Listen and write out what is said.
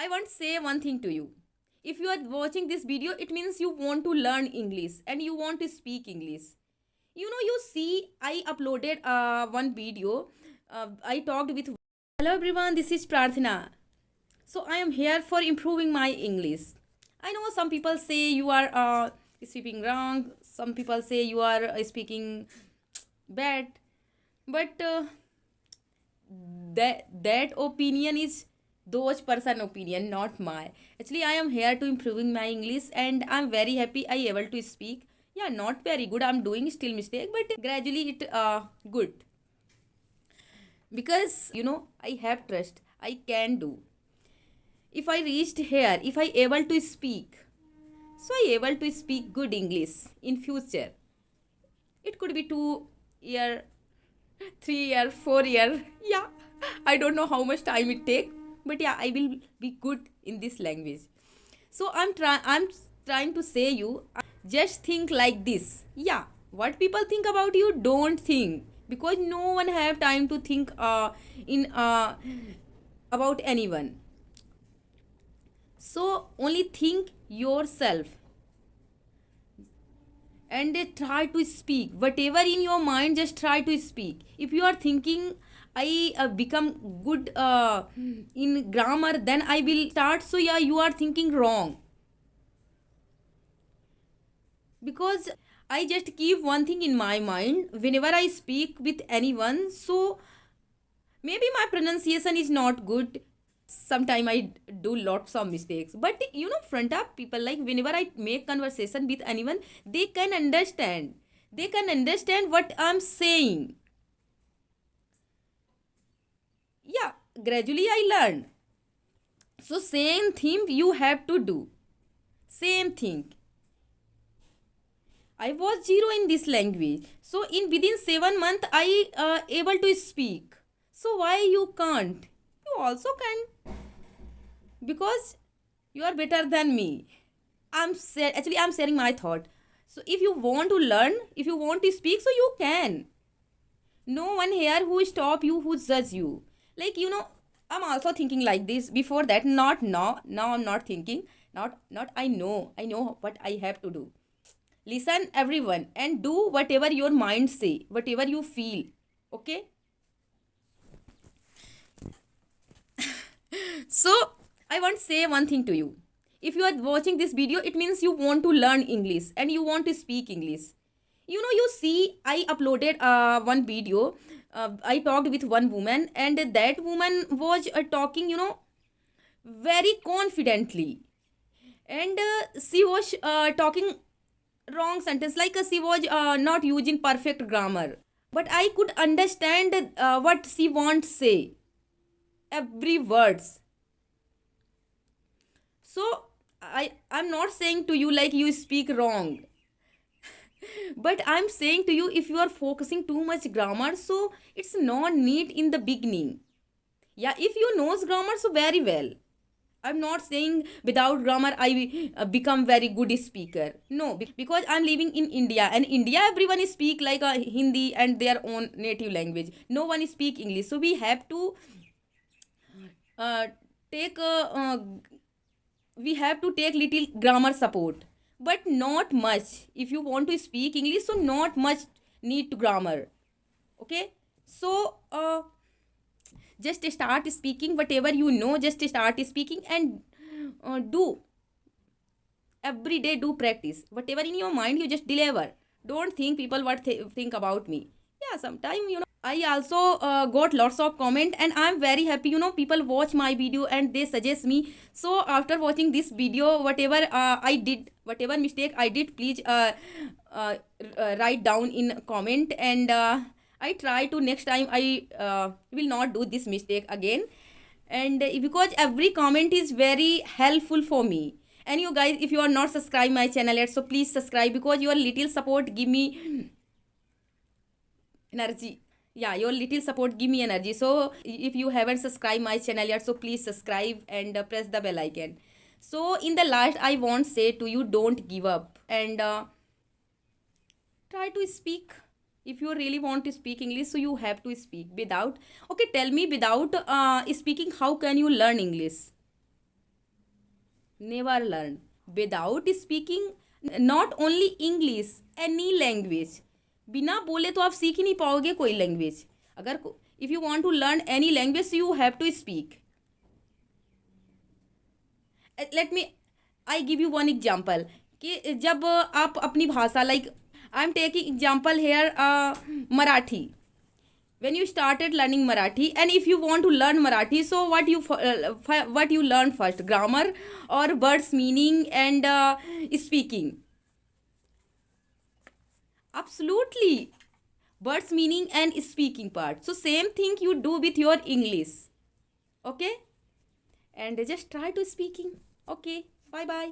I want to say one thing to you. If you are watching this video, it means you want to learn English and you want to speak English. You see, I uploaded one video. I talked with. Hello everyone, this is Prarthana. So I am here for improving my English. I know some people say you are speaking wrong. Some people say you are speaking bad. But that opinion is those person opinion, not my. Actually, I am here to improving my English, and I'm very happy I able to speak. Yeah, not very good. I'm doing still mistake, but gradually it good, because I have trust. I can do. If I reached here, if I able to speak, so I able to speak good English in future. It could be 2 year, 3 year, 4 year. Yeah, I don't know how much time it take, but yeah, I will be good in this language. So I'm trying to say you, just think like this. Yeah, what people think about you, don't think, because no one have time to think in about anyone. So only think yourself and try to speak whatever in your mind. Just try to speak. If you are thinking I become good in grammar, then I will start. So yeah, you are thinking wrong, because I just keep one thing in my mind whenever I speak with anyone. So maybe my pronunciation is not good. Sometime I do lots of mistakes, but front of people, like whenever I make conversation with anyone, they can understand what I'm saying. Yeah, gradually I learn. So same thing you have to do. Same thing. I was zero in this language, so in within 7 months I able to speak. So why you can't? You also can, because you are better than me. Actually I'm sharing my thought. So if you want to learn, if you want to speak, so you can. No one here who stop you, who judge you. Like I'm also thinking like this before that. Not now. Now I'm not thinking. Not I know. I know what I have to do. Listen everyone and do whatever your mind say, whatever you feel. Okay? So I want to say one thing to you. If you are watching this video, it means you want to learn English and you want to speak English. You see, I uploaded one video. I talked with one woman, and that woman was talking, very confidently, and she was talking wrong sentence, like she was not using perfect grammar. But I could understand what she wants say, every words. So I'm not saying to you like you speak wrong, but I'm saying to you, if you are focusing too much grammar, so it's not need in the beginning. Yeah, if you knows grammar, so very well. I'm not saying without grammar I become very good speaker. No, because I'm living in India, and India everyone speak like a Hindi and their own native language. No one speak English, so we have to uh, take we have to take little grammar support, but not much. If you want to speak English, so not much need to grammar. Okay, so just start speaking whatever you know. Just start speaking and do every day. Do practice whatever in your mind. You just deliver. Don't think people what think about me. Yeah, sometime I also got lots of comment, and I'm very happy. People watch my video and they suggest me. So after watching this video, whatever I did, whatever mistake I did, please uh, write down in comment, and I try to next time I will not do this mistake again. And because every comment is very helpful for me. And you guys, if you are not subscribed my channel yet, so please subscribe, because your little support give me energy. Yeah, your little support give me energy. So if you haven't subscribed my channel yet, so please subscribe and press the bell icon. So in the last, I want say to you, don't give up, and try to speak. If you really want to speak English, so you have to speak. Without, okay, tell me, without speaking, how can you learn English? never learn. Without speaking not only English, any language. बिना बोले तो आप सीख ही नहीं पाओगे कोई language. अगर if you want to learn any language you have to speak. Let me I give you one example कि जब आप अपनी भाषा like I am taking example here Marathi. When you started learning Marathi and if you want to learn Marathi, so what you learn first, grammar or words meaning and speaking? Absolutely, words meaning and speaking part. So same thing you do with your English. Okay, and just try to speaking. Okay, bye bye.